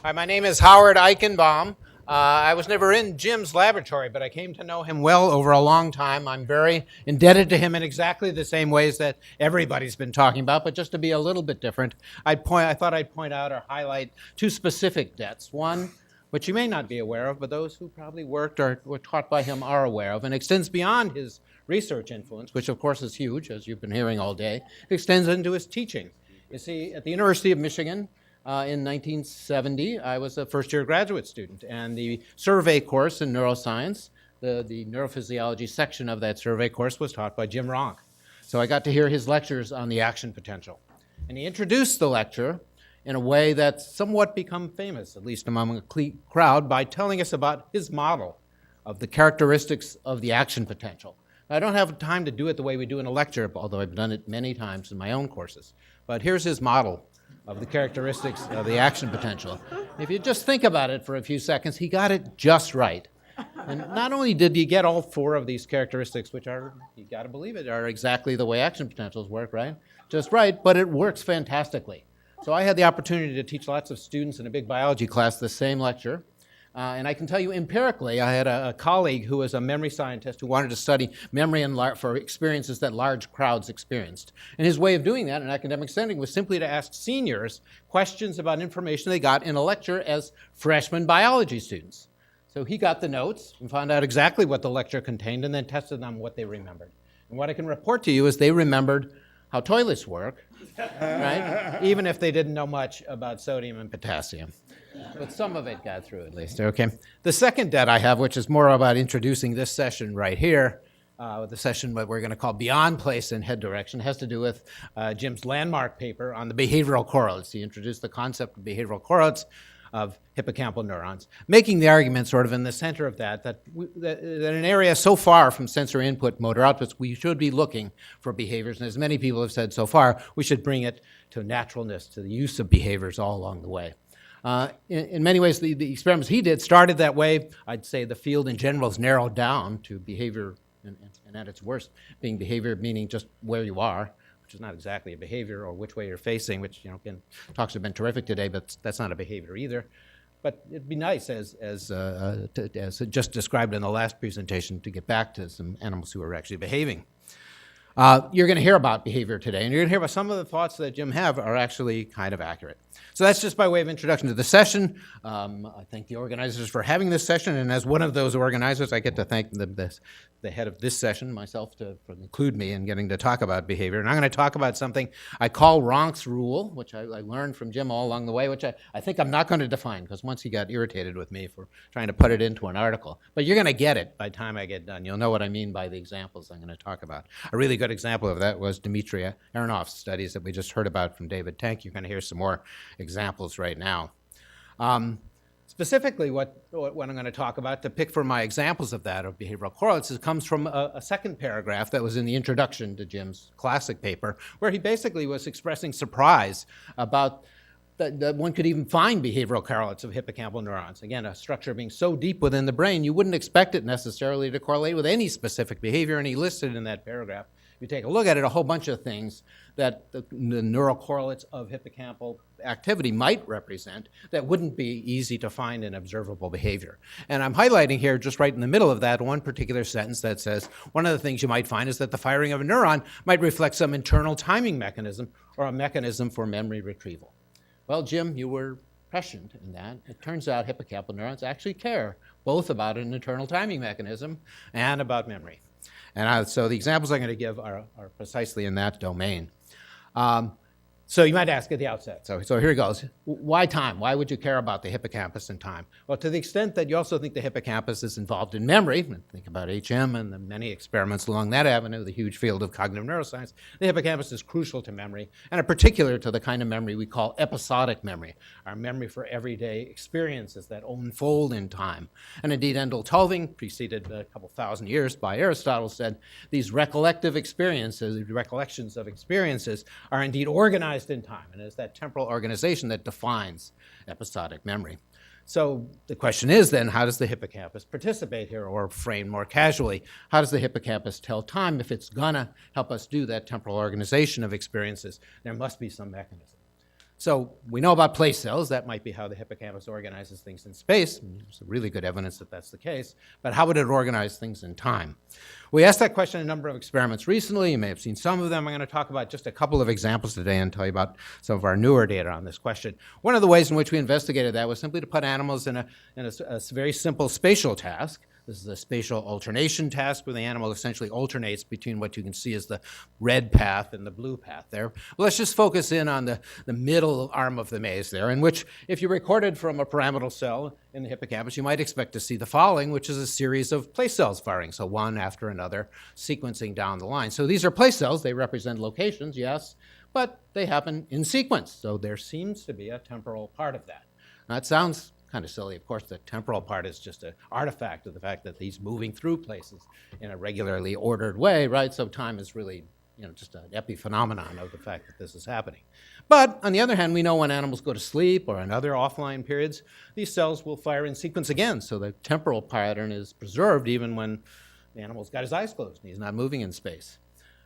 Hi, my name is Howard Eichenbaum. I was never in Jim's laboratory, but I came to know him well over a long time. I'm very indebted to him in exactly the same ways that everybody's been talking about, but just to be a little bit different, I thought I'd point out or highlight two specific debts. One, which you may not be aware of, but those who probably worked or were taught by him are aware of, and extends beyond his research influence, which of course is huge, as you've been hearing all day. It extends into his teaching. You see, at the University of Michigan, in 1970, I was a first-year graduate student, and the survey course in neuroscience, the neurophysiology section of that survey course was taught by Jim Ranck. So I got to hear his lectures on the action potential. And he introduced the lecture in a way that's somewhat become famous, at least among a crowd, by telling us about his model of the characteristics of the action potential. Now, I don't have time to do it the way we do in a lecture, although I've done it many times in my own courses. But here's his model of the characteristics of the action potential. If you just think about it for a few seconds, he got it just right. And not only did he get all four of these characteristics, which are, you got to believe it, are exactly the way action potentials work, right? Just right, but it works fantastically. So I had the opportunity to teach lots of students in a big biology class the same lecture. And I can tell you empirically, I had a colleague who was a memory scientist who wanted to study memory for experiences that large crowds experienced. And his way of doing that in academic setting was simply to ask seniors questions about information they got in a lecture as freshman biology students. So he got the notes and found out exactly what the lecture contained and then tested on what they remembered. And what I can report to you is they remembered how toilets work, right? Even if they didn't know much about sodium and potassium. But some of it got through at least, okay? The second debt I have, which is more about introducing this session right here, the session that we're going to call Beyond Place and Head Direction, has to do with Jim's landmark paper on the behavioral correlates. He introduced the concept of behavioral correlates of hippocampal neurons, making the argument sort of in the center of that an area so far from sensory input, motor outputs, we should be looking for behaviors. And as many people have said so far, we should bring it to naturalness, to the use of behaviors all along the way. In many ways, the experiments he did started that way. I'd say the field in general is narrowed down to behavior, and at its worst, being behavior meaning just where you are, which is not exactly a behavior, or which way you're facing, which, again, talks have been terrific today, but that's not a behavior either. But it'd be nice, as just described in the last presentation, to get back to some animals who are actually behaving. You're going to hear about behavior today, and you're going to hear about some of the thoughts that Jim have are actually kind of accurate. So that's just by way of introduction to the session. I thank the organizers for having this session, and as one of those organizers, I get to thank the head of this session, myself, for include me in getting to talk about behavior. And I'm going to talk about something I call Ranck's rule, which I learned from Jim all along the way, which I think I'm not going to define, because once he got irritated with me for trying to put it into an article. But you're going to get it by the time I get done. You'll know what I mean by the examples I'm going to talk about. A really good example of that was Dmitry Aronov's studies that we just heard about from David Tank. You're going to hear some more examples right now. Specifically, what I'm going to talk about, to pick for my examples of that, of behavioral correlates, comes from a second paragraph that was in the introduction to Jim's classic paper, where he basically was expressing surprise about that one could even find behavioral correlates of hippocampal neurons. Again, a structure being so deep within the brain, you wouldn't expect it necessarily to correlate with any specific behavior, and he listed in that paragraph, if you take a look at it, a whole bunch of things that the neural correlates of hippocampal activity might represent that wouldn't be easy to find in observable behavior. And I'm highlighting here, just right in the middle of that, one particular sentence that says, one of the things you might find is that the firing of a neuron might reflect some internal timing mechanism or a mechanism for memory retrieval. Well, Jim, you were prescient in that. It turns out hippocampal neurons actually care both about an internal timing mechanism and about memory. And so the examples I'm going to give are precisely in that domain. So you might ask at the outset, so here it goes. Why time? Why would you care about the hippocampus and time? Well, to the extent that you also think the hippocampus is involved in memory, think about HM and the many experiments along that avenue, the huge field of cognitive neuroscience, the hippocampus is crucial to memory, and in particular to the kind of memory we call episodic memory, our memory for everyday experiences that unfold in time. And indeed, Endel Tulving, preceded a couple thousand years by Aristotle, said these recollective experiences, recollections of experiences, are indeed organized in time, and it's that temporal organization that defines episodic memory. So the question is then, how does the hippocampus participate here, or framed more casually, how does the hippocampus tell time? If it's gonna help us do that temporal organization of experiences, there must be some mechanism. So we know about place cells. That might be how the hippocampus organizes things in space. There's really good evidence that that's the case. But how would it organize things in time? We asked that question in a number of experiments recently. You may have seen some of them. I'm going to talk about just a couple of examples today and tell you about some of our newer data on this question. One of the ways in which we investigated that was simply to put animals in a very simple spatial task. This is a spatial alternation task where the animal essentially alternates between what you can see as the red path and the blue path there. Well, let's just focus in on the middle arm of the maze there, in which if you recorded from a pyramidal cell in the hippocampus, you might expect to see the following, which is a series of place cells firing, so one after another, sequencing down the line. So these are place cells. They represent locations, yes, but they happen in sequence. So there seems to be a temporal part of that. Now, it sounds kind of silly. Of course, the temporal part is just an artifact of the fact that he's moving through places in a regularly ordered way, right? So time is really, just an epiphenomenon of the fact that this is happening. But on the other hand, we know when animals go to sleep or in other offline periods, these cells will fire in sequence again. So the temporal pattern is preserved even when the animal's got his eyes closed and he's not moving in space.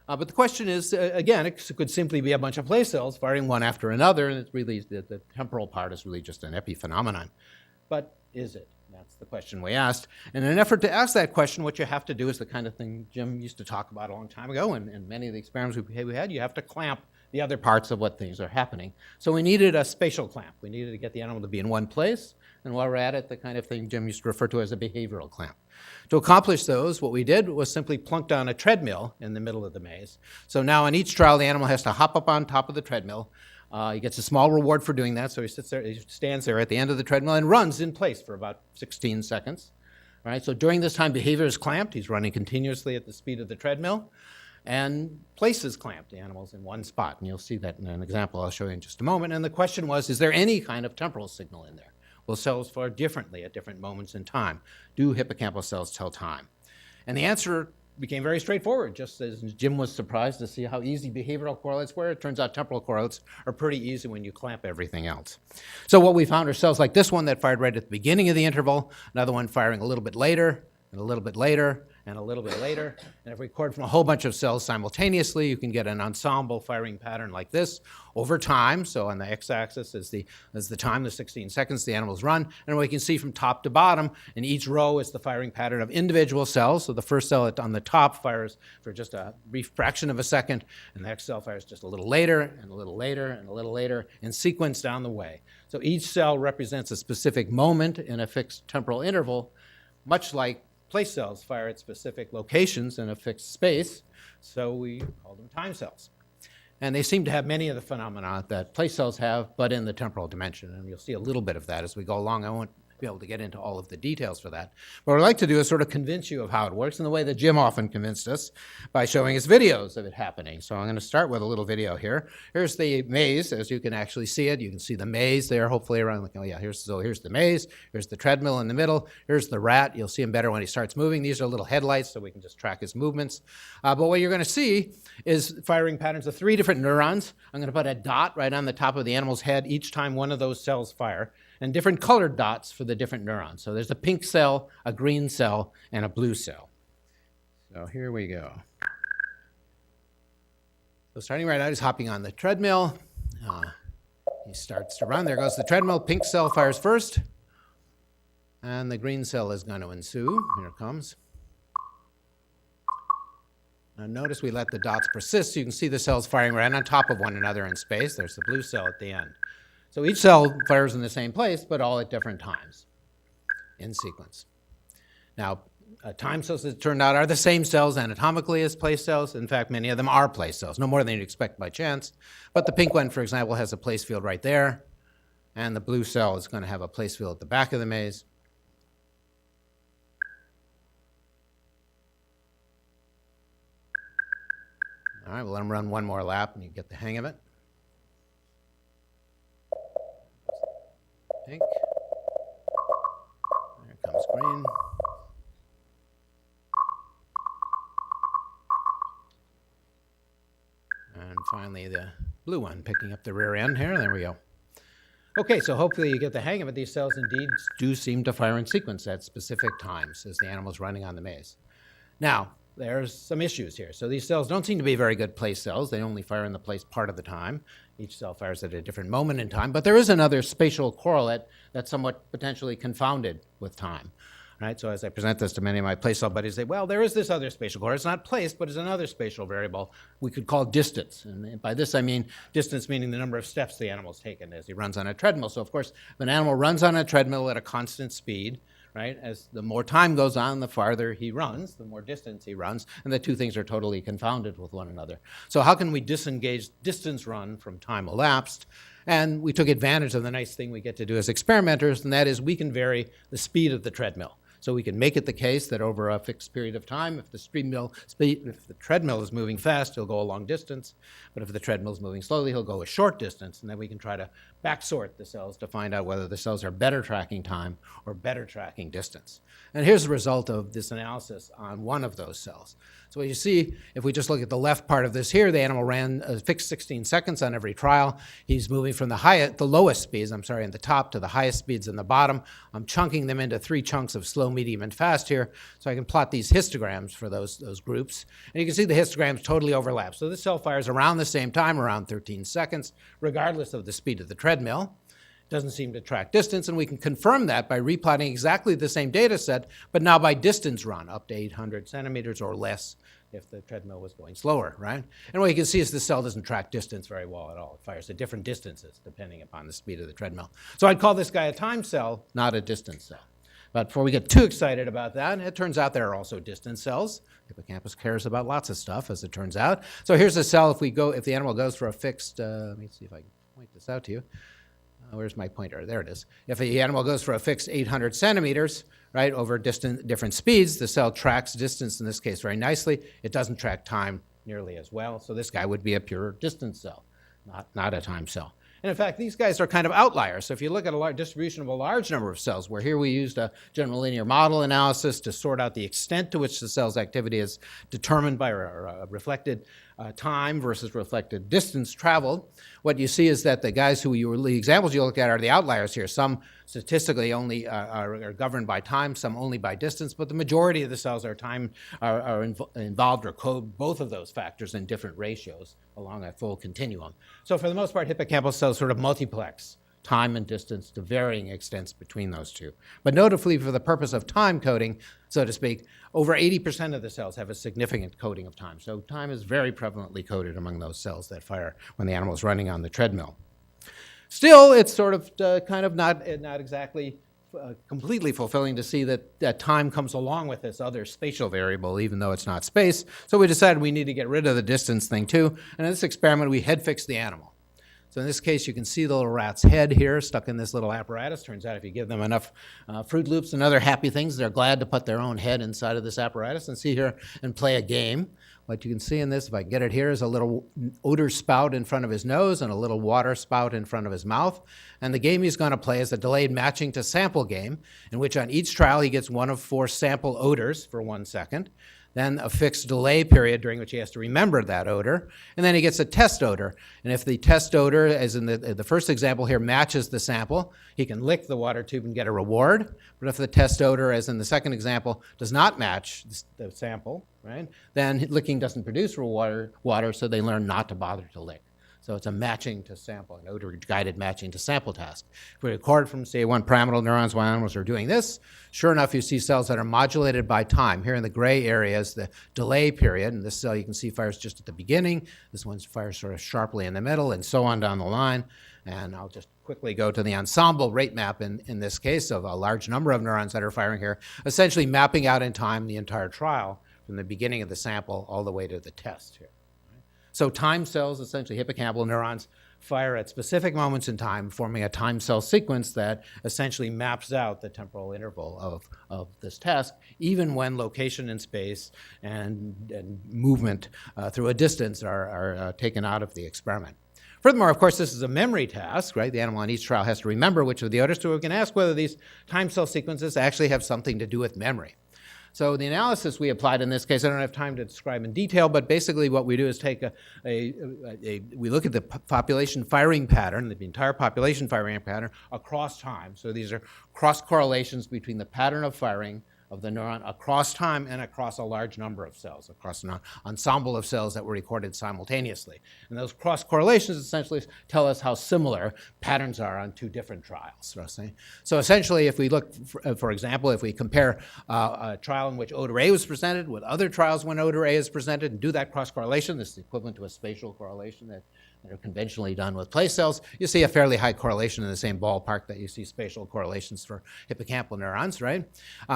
But the question is, again, it could simply be a bunch of place cells firing one after another, and it's really the temporal part is really just an epiphenomenon. But is it? That's the question we asked. And in an effort to ask that question, what you have to do is the kind of thing Jim used to talk about a long time ago, and many of the experiments we had, you have to clamp the other parts of what things are happening. So we needed a spatial clamp. We needed to get the animal to be in one place, and while we're at it, the kind of thing Jim used to refer to as a behavioral clamp. To accomplish those, what we did was simply plunk down a treadmill in the middle of the maze. So now in each trial, the animal has to hop up on top of the treadmill. He gets a small reward for doing that, so he sits there, he stands there at the end of the treadmill and runs in place for about 16 seconds. All right, so during this time, behavior is clamped. He's running continuously at the speed of the treadmill. And place is clamped. The animal's in one spot, and you'll see that in an example I'll show you in just a moment. And the question was, is there any kind of temporal signal in there? Will cells fire differently at different moments in time? Do hippocampal cells tell time? And the answer became very straightforward, just as Jim was surprised to see how easy behavioral correlates were. It turns out temporal correlates are pretty easy when you clamp everything else. So what we found are cells like this one that fired right at the beginning of the interval, another one firing a little bit later, and a little bit later, and a little bit later. And if we record from a whole bunch of cells simultaneously, you can get an ensemble firing pattern like this over time. So on the x-axis is the time, the 16 seconds the animals run. And we can see from top to bottom, in each row is the firing pattern of individual cells. So the first cell on the top fires for just a brief fraction of a second, and the next cell fires just a little later, and a little later, and a little later, in sequence down the way. So each cell represents a specific moment in a fixed temporal interval, much like place cells fire at specific locations in a fixed space, so we call them time cells. And they seem to have many of the phenomena that place cells have, but in the temporal dimension. And you'll see a little bit of that as we go along. I won't be able to get into all of the details for that. But what I'd like to do is sort of convince you of how it works in the way that Jim often convinced us by showing us videos of it happening. So I'm going to start with a little video here. Here's the maze, as you can actually see it. You can see the maze there, hopefully around. Oh yeah, here's the maze. Here's the treadmill in the middle. Here's the rat. You'll see him better when he starts moving. These are little headlights, so we can just track his movements. But what you're going to see is firing patterns of 3 different neurons. I'm going to put a dot right on the top of the animal's head each time one of those cells fire, and different colored dots for the different neurons. So there's a pink cell, a green cell, and a blue cell. So here we go. So starting right out, he's hopping on the treadmill. He starts to run. There goes the treadmill. Pink cell fires first, and the green cell is going to ensue. Here it comes. Now notice we let the dots persist, so you can see the cells firing right on top of one another in space. There's the blue cell at the end. So each cell fires in the same place, but all at different times in sequence. Now, time cells, as it turned out, are the same cells anatomically as place cells. In fact, many of them are place cells, no more than you'd expect by chance. But the pink one, for example, has a place field right there, and the blue cell is going to have a place field at the back of the maze. All right, we'll let them run one more lap, and you get the hang of it. Pink. There comes green. And finally the blue one picking up the rear end here. There we go. Okay, so hopefully you get the hang of it. These cells indeed do seem to fire in sequence at specific times as the animal's running on the maze. Now, there's some issues here. So these cells don't seem to be very good place cells. They only fire in the place part of the time. Each cell fires at a different moment in time, but there is another spatial correlate that's somewhat potentially confounded with time. Right? So as I present this to many of my place cell buddies, they say, well, there is this other spatial correlate. It's not place, but it's another spatial variable we could call distance. And by this I mean distance meaning the number of steps the animal's taken as he runs on a treadmill. So of course, if an animal runs on a treadmill at a constant speed, right, as the more time goes on, the farther he runs, the more distance he runs, and the two things are totally confounded with one another. So how can we disengage distance run from time elapsed? And we took advantage of the nice thing we get to do as experimenters, and that is we can vary the speed of the treadmill. So we can make it the case that over a fixed period of time, if the treadmill is moving fast, he'll go a long distance. But if the treadmill is moving slowly, he'll go a short distance. And then we can try to backsort the cells to find out whether the cells are better tracking time or better tracking distance. And here's the result of this analysis on one of those cells. So what you see, if we just look at the left part of this here, the animal ran a fixed 16 seconds on every trial. He's moving from the lowest speeds, in the top to the highest speeds in the bottom. I'm chunking them into 3 chunks of slow, medium, and fast here, so I can plot these histograms for those groups. And you can see the histograms totally overlap. So this cell fires around the same time, around 13 seconds, regardless of the speed of the treadmill. Doesn't seem to track distance, and we can confirm that by replotting exactly the same data set, but now by distance run, up to 800 centimeters or less if the treadmill was going slower, right? And what you can see is the cell doesn't track distance very well at all. It fires at different distances depending upon the speed of the treadmill. So I'd call this guy a time cell, not a distance cell. But before we get too excited about that, it turns out there are also distance cells. Hippocampus cares about lots of stuff, as it turns out. So here's a cell if the animal goes for a fixed, let me see if I can point this out to you. Where's my pointer? There it is. If the animal goes for a fixed 800 centimeters, right, over different speeds, the cell tracks distance, in this case, very nicely. It doesn't track time nearly as well. So this guy would be a pure distance cell, not a time cell. And in fact, these guys are kind of outliers. So if you look at a distribution of a large number of cells, where here we used a general linear model analysis to sort out the extent to which the cell's activity is determined by reflected time versus reflected distance traveled, what you see is that the guys the examples you look at are the outliers here. Some statistically only are governed by time, some only by distance, but the majority of the cells are involved or code both of those factors in different ratios along a full continuum. So for the most part, hippocampal cells sort of multiplex time and distance to varying extents between those two. But notably, for the purpose of time coding, so to speak, over 80% of the cells have a significant coding of time. So time is very prevalently coded among those cells that fire when the animal is running on the treadmill. Still, it's sort of kind of not exactly completely fulfilling to see that time comes along with this other spatial variable, even though it's not space. So we decided we need to get rid of the distance thing too. And in this experiment, we head fixed the animal. So in this case, you can see the little rat's head here stuck in this little apparatus. Turns out if you give them enough Fruit Loops and other happy things, they're glad to put their own head inside of this apparatus and see here and play a game. What you can see in this, if I get it here, is a little odor spout in front of his nose and a little water spout in front of his mouth. And the game he's going to play is a delayed matching to sample game, in which on each trial he gets one of 4 sample odors for 1 second. Then a fixed delay period during which he has to remember that odor, and then he gets a test odor. And if the test odor, as in the first example here, matches the sample, he can lick the water tube and get a reward. But if the test odor, as in the second example, does not match the sample, right, then licking doesn't produce water, so they learn not to bother to lick. So it's a matching to sample, an odor-guided matching to sample task. If we record from, say, 1 pyramidal neurons while animals are doing this, sure enough, you see cells that are modulated by time. Here in the gray area is the delay period, and this cell you can see fires just at the beginning. This one fires sort of sharply in the middle, and so on down the line. And I'll just quickly go to the ensemble rate map in this case of a large number of neurons that are firing here, essentially mapping out in time the entire trial from the beginning of the sample all the way to the test here. So time cells, essentially hippocampal neurons, fire at specific moments in time, forming a time cell sequence that essentially maps out the temporal interval of this task, even when location in space and movement through a distance are taken out of the experiment. Furthermore, of course, this is a memory task, right? The animal on each trial has to remember which of the odors, so we can ask whether these time cell sequences actually have something to do with memory. So the analysis we applied in this case, I don't have time to describe in detail, but basically what we do is take we look at the population firing pattern, the entire population firing pattern across time. So these are cross correlations between the pattern of firing of the neuron across time and across a large number of cells, across an ensemble of cells that were recorded simultaneously. And those cross correlations essentially tell us how similar patterns are on two different trials. So essentially, if we look, for example, if we compare a trial in which odor A was presented with other trials when odor A is presented and do that cross correlation, this is equivalent to a spatial correlation that are conventionally done with place cells, you see a fairly high correlation in the same ballpark that you see spatial correlations for hippocampal neurons, right?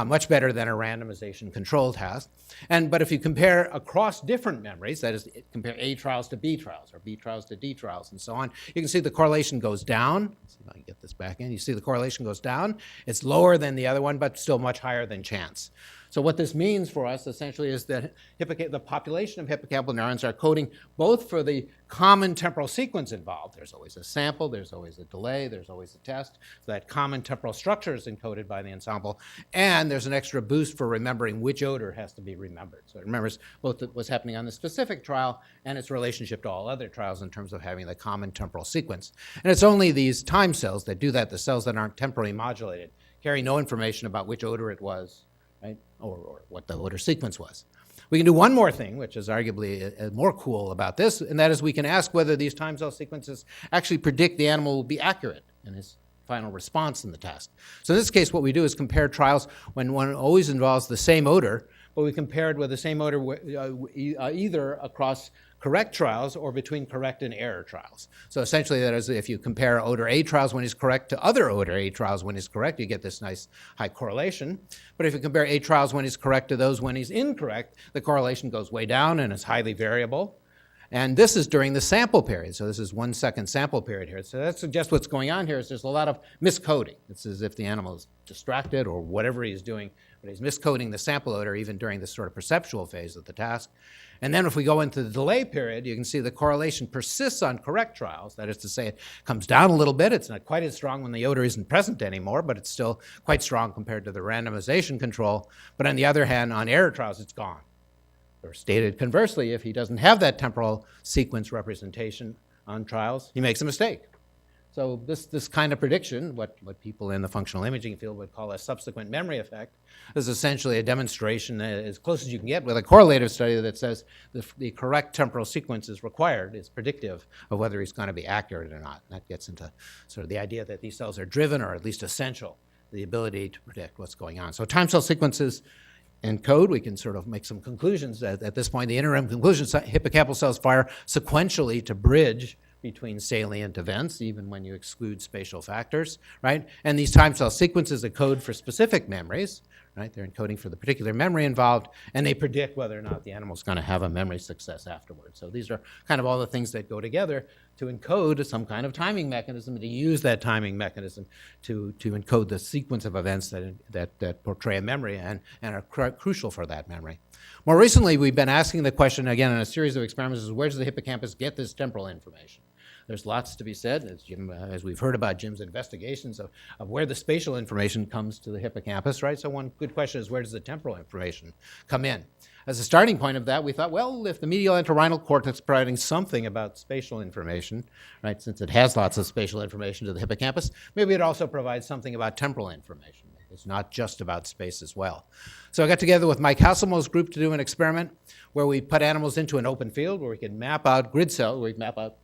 Much better than a randomization control test. But if you compare across different memories, that is, compare A trials to B trials or B trials to D trials and so on, you can see the correlation goes down. Let's see if I can get this back in. You see the correlation goes down. It's lower than the other one, but still much higher than chance. So what this means for us essentially is that the population of hippocampal neurons are coding both for the common temporal sequence involved. There's always a sample, there's always a delay, there's always a test. So that common temporal structure is encoded by the ensemble. And there's an extra boost for remembering which odor has to be remembered. So it remembers both what's happening on the specific trial and its relationship to all other trials in terms of having the common temporal sequence. And it's only these time cells that do that. The cells that aren't temporally modulated carry no information about which odor it was, right? Or what the odor sequence was. We can do one more thing, which is arguably more cool about this, and that is we can ask whether these time cell sequences actually predict the animal will be accurate in his final response in the test. So in this case, what we do is compare trials when one always involves the same odor, but we compare it with the same odor either across correct trials or between correct and error trials. So essentially, that is, if you compare odor A trials when he's correct to other odor A trials when he's correct, you get this nice high correlation. But if you compare A trials when he's correct to those when he's incorrect, the correlation goes way down and is highly variable. And this is during the sample period. So this is 1 second sample period here. So that suggests what's going on here is there's a lot of miscoding. It's as if the animal is distracted or whatever he's doing, but he's miscoding the sample odor even during this sort of perceptual phase of the task. And then if we go into the delay period, you can see the correlation persists on correct trials. That is to say, it comes down a little bit. It's not quite as strong when the odor isn't present anymore, but it's still quite strong compared to the randomization control. But on the other hand, on error trials, it's gone. Or stated conversely, if he doesn't have that temporal sequence representation on trials, he makes a mistake. So this kind of prediction, what people in the functional imaging field would call a subsequent memory effect, is essentially a demonstration as close as you can get with a correlative study that says the correct temporal sequence is required, is predictive of whether he's going to be accurate or not. And that gets into sort of the idea that these cells are driven or at least essential, the ability to predict what's going on. So time cell sequences encode, we can sort of make some conclusions at this point. The interim conclusions, hippocampal cells fire sequentially to bridge between salient events, even when you exclude spatial factors, right? And these time cell sequences encode for specific memories, right? They're encoding for the particular memory involved, and they predict whether or not the animal's going to have a memory success afterwards. So these are kind of all the things that go together to encode some kind of timing mechanism, and to use that timing mechanism to encode the sequence of events that portray a memory and are crucial for that memory. More recently, we've been asking the question, again, in a series of experiments, is where does the hippocampus get this temporal information? There's lots to be said, as we've heard about Jim's investigations of where the spatial information comes to the hippocampus, right? So one good question is, where does the temporal information come in? As a starting point of that, we thought, well, if the medial entorhinal cortex is providing something about spatial information, right, since it has lots of spatial information to the hippocampus, maybe it also provides something about temporal information. It's not just about space as well. So I got together with Mike Hasselmo's group to do an experiment where we put animals into an open field where we could map out grid cells, where we map out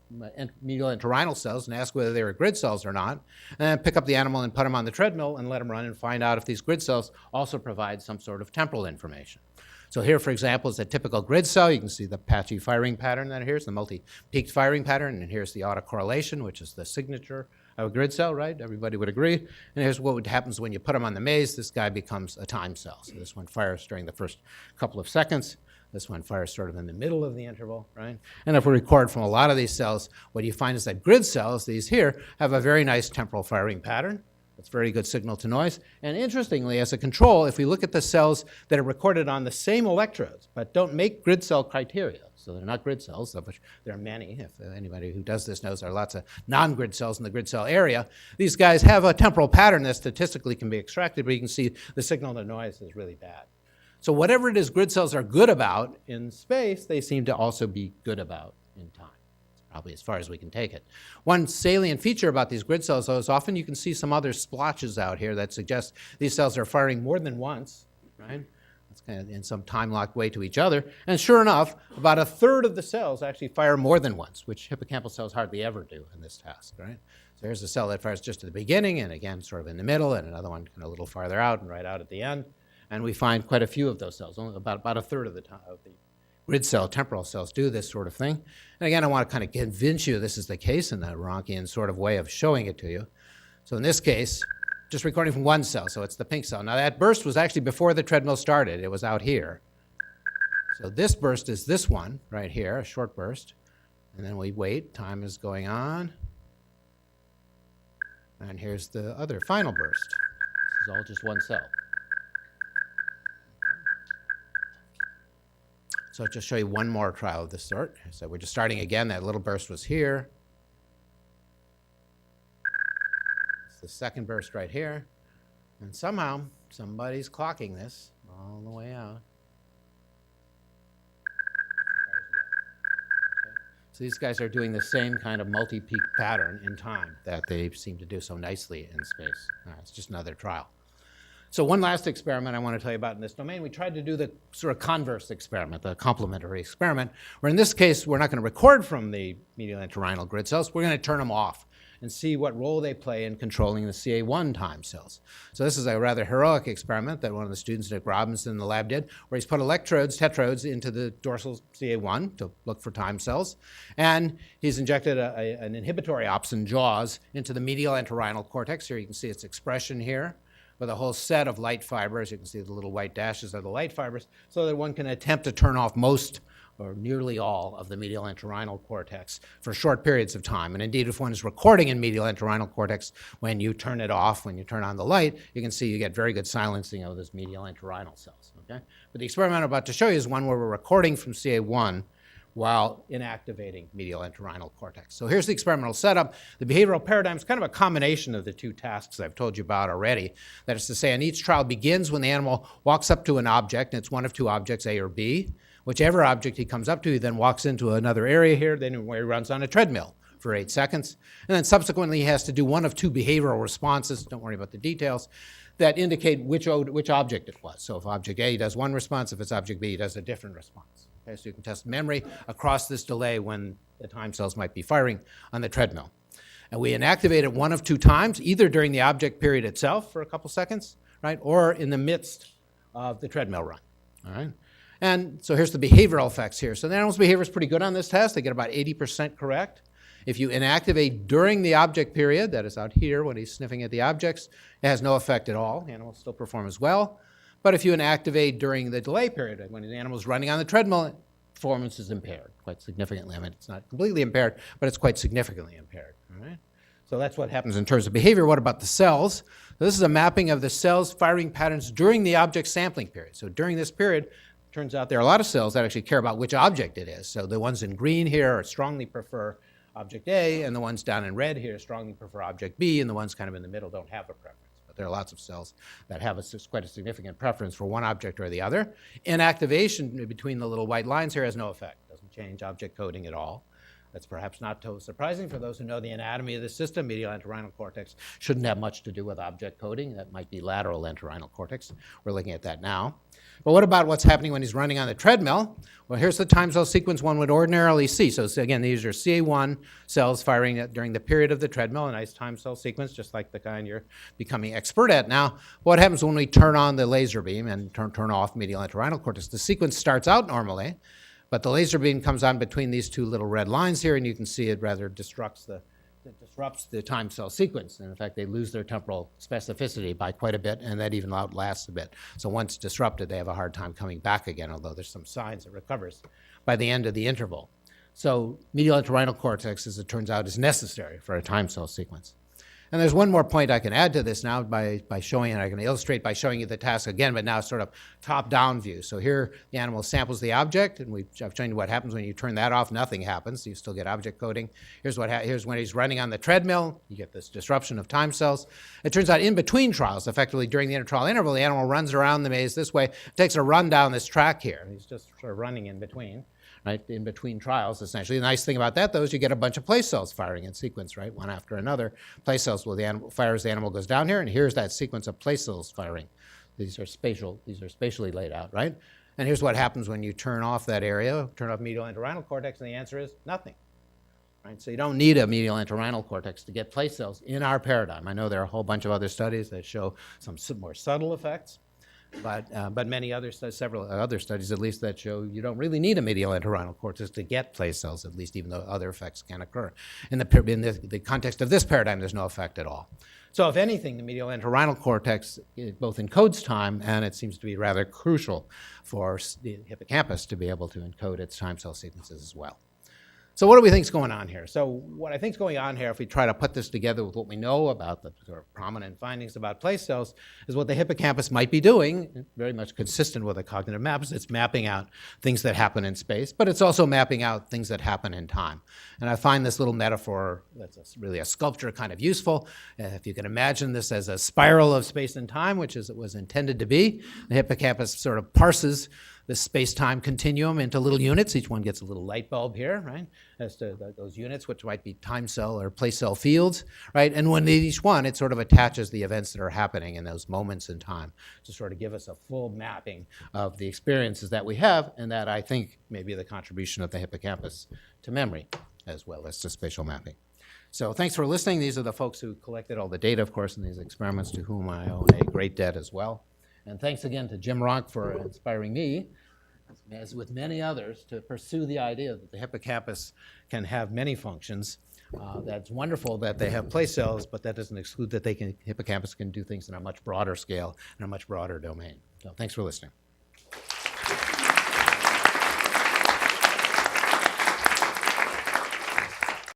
medial entorhinal cells and ask whether they were grid cells or not, and then pick up the animal and put them on the treadmill and let them run and find out if these grid cells also provide some sort of temporal information. So here, for example, is a typical grid cell. You can see the patchy firing pattern that here's the multi-peaked firing pattern, and here's the autocorrelation, which is the signature of a grid cell, right? Everybody would agree. And here's what happens when you put them on the maze. This guy becomes a time cell. So this one fires during the first couple of seconds. This one fires sort of in the middle of the interval, right? And if we record from a lot of these cells, what you find is that grid cells, these here, have a very nice temporal firing pattern. It's very good signal to noise. And interestingly, as a control, if we look at the cells that are recorded on the same electrodes, but don't make grid cell criteria, so they're not grid cells, of which there are many. If anybody who does this knows there are lots of non-grid cells in the grid cell area. These guys have a temporal pattern that statistically can be extracted, but you can see the signal to noise is really bad. So whatever it is grid cells are good about in space, they seem to also be good about in time. Probably as far as we can take it. One salient feature about these grid cells, though, is often you can see some other splotches out here that suggest these cells are firing more than once right? That's kind of in some time-locked way to each other. And sure enough, about a third of the cells actually fire more than once, which hippocampal cells hardly ever do in this task, right? So here's a cell that fires just at the beginning, and again, sort of in the middle, and another one kind of a little farther out and right out at the end. And we find quite a few of those cells. Only about a third of the time of the grid cell, temporal cells do this sort of thing. And again, I want to kind of convince you this is the case in the Ranckian sort of way of showing it to you. So in this case, just recording from one cell, so it's the pink cell. Now that burst was actually before the treadmill started. It was out here. So this burst is this one right here, a short burst. And then we wait, time is going on. And here's the other final burst. This is all just one cell. So I'll just show you one more trial of this sort. So we're just starting again. That little burst was here. It's the second burst right here. And somehow, somebody's clocking this all the way out. So these guys are doing the same kind of multi-peak pattern in time that they seem to do so nicely in space. It's just another trial. So one last experiment I want to tell you about in this domain. We tried to do the sort of converse experiment, the complementary experiment, where in this case, we're not going to record from the medial entorhinal grid cells. We're going to turn them off and see what role they play in controlling the CA1 time cells. So this is a rather heroic experiment that one of the students, Nick Robinson, in the lab did, where he's put electrodes, tetrodes, into the dorsal CA1 to look for time cells. And he's injected an inhibitory opsin, JAWS, into the medial entorhinal cortex. Here you can see its expression here, with a whole set of light fibers. You can see the little white dashes are the light fibers, so that one can attempt to turn off most or nearly all of the medial entorhinal cortex for short periods of time. And indeed, if one is recording in medial entorhinal cortex, when you turn it off, when you turn on the light, you can see you get very good silencing of those medial entorhinal cells. Okay? But the experiment I'm about to show you is one where we're recording from CA1 while inactivating medial entorhinal cortex. So here's the experimental setup. The behavioral paradigm is kind of a combination of the two tasks I've told you about already. That is to say, and each trial begins when the animal walks up to an object, and it's one of two objects, A or B. Whichever object he comes up to, he then walks into another area here, then where he runs on a treadmill for 8 seconds. And then subsequently, he has to do one of two behavioral responses, don't worry about the details, that indicate which object it was. So if object A does one response, if it's object B, he does a different response. Okay, so you can test memory across this delay when the time cells might be firing on the treadmill. And we inactivate it one of two times, either during the object period itself for a couple seconds, right, or in the midst of the treadmill run, all right? And so here's the behavioral effects here. So the animal's behavior is pretty good on this test. They get about 80% correct. If you inactivate during the object period, that is out here when he's sniffing at the objects, it has no effect at all. The animal still performs well. But if you inactivate during the delay period, when the animal's running on the treadmill, performance is impaired quite significantly. I mean, it's not completely impaired, but it's quite significantly impaired. All right? So that's what happens in terms of behavior. What about the cells? So this is a mapping of the cells' firing patterns during the object sampling period. So during this period, turns out there are a lot of cells that actually care about which object it is. So the ones in green here strongly prefer object A, and the ones down in red here strongly prefer object B, and the ones kind of in the middle don't have a preference. But there are lots of cells that have quite a significant preference for one object or the other. Inactivation between the little white lines here has no effect. Doesn't change object coding at all. That's perhaps not too surprising for those who know the anatomy of the system. Medial entorhinal cortex shouldn't have much to do with object coding. That might be lateral entorhinal cortex. We're looking at that now. But what about what's happening when he's running on the treadmill? Well, here's the time cell sequence one would ordinarily see. So again, these are CA1 cells firing during the period of the treadmill, a nice time cell sequence, just like the kind you're becoming expert at now. What happens when we turn on the laser beam and turn off medial entorhinal cortex? The sequence starts out normally, but the laser beam comes on between these two little red lines here, and you can see it rather disrupts the time cell sequence. And in fact, they lose their temporal specificity by quite a bit, and that even outlasts a bit. So once disrupted, they have a hard time coming back again, although there's some signs it recovers by the end of the interval. So medial entorhinal cortex, as it turns out, is necessary for a time cell sequence. And there's one more point I can add to this now by showing, and I can illustrate by showing you the task again, but now sort of top-down view. So here the animal samples the object, and I've shown you what happens when you turn that off. Nothing happens. You still get object coding. Here's when he's running on the treadmill. You get this disruption of time cells. It turns out in between trials, effectively during the intertrial interval, the animal runs around the maze this way, takes a run down this track here. He's just sort of running in between. Right, in between trials, essentially. The nice thing about that, though, is you get a bunch of place cells firing in sequence, right, one after another. Place cells, well, the animal fires, the animal goes down here, and here's that sequence of place cells firing. These are spatially laid out, right? And here's what happens when you turn off that area, turn off medial entorhinal cortex, and the answer is nothing. Right? So you don't need a medial entorhinal cortex to get place cells in our paradigm. I know there are a whole bunch of other studies that show some more subtle effects, but many other several other studies at least that show you don't really need a medial entorhinal cortex to get place cells, at least, even though other effects can occur. In the context of this paradigm, there's no effect at all. So if anything, the medial entorhinal cortex both encodes time, and it seems to be rather crucial for the hippocampus to be able to encode its time cell sequences as well. So what do we think is going on here? So what I think is going on here, if we try to put this together with what we know about the sort of prominent findings about place cells, is what the hippocampus might be doing, very much consistent with a cognitive map, is it's mapping out things that happen in space, but it's also mapping out things that happen in time. And I find this little metaphor that's really a sculpture kind of useful. If you can imagine this as a spiral of space and time, which is it was intended to be, the hippocampus sort of parses the space-time continuum into little units. Each one gets a little light bulb here, right, as to those units, which might be time cell or place cell fields, right? And when each one, it sort of attaches the events that are happening in those moments in time to sort of give us a full mapping of the experiences that we have, and that I think may be the contribution of the hippocampus to memory as well as to spatial mapping. So thanks for listening. These are the folks who collected all the data, of course, in these experiments, to whom I owe a great debt as well. And thanks again to Jim Ranck for inspiring me, as with many others, to pursue the idea that the hippocampus can have many functions. That's wonderful that they have place cells, but that doesn't exclude that hippocampus can do things in a much broader scale and a much broader domain. So thanks for listening.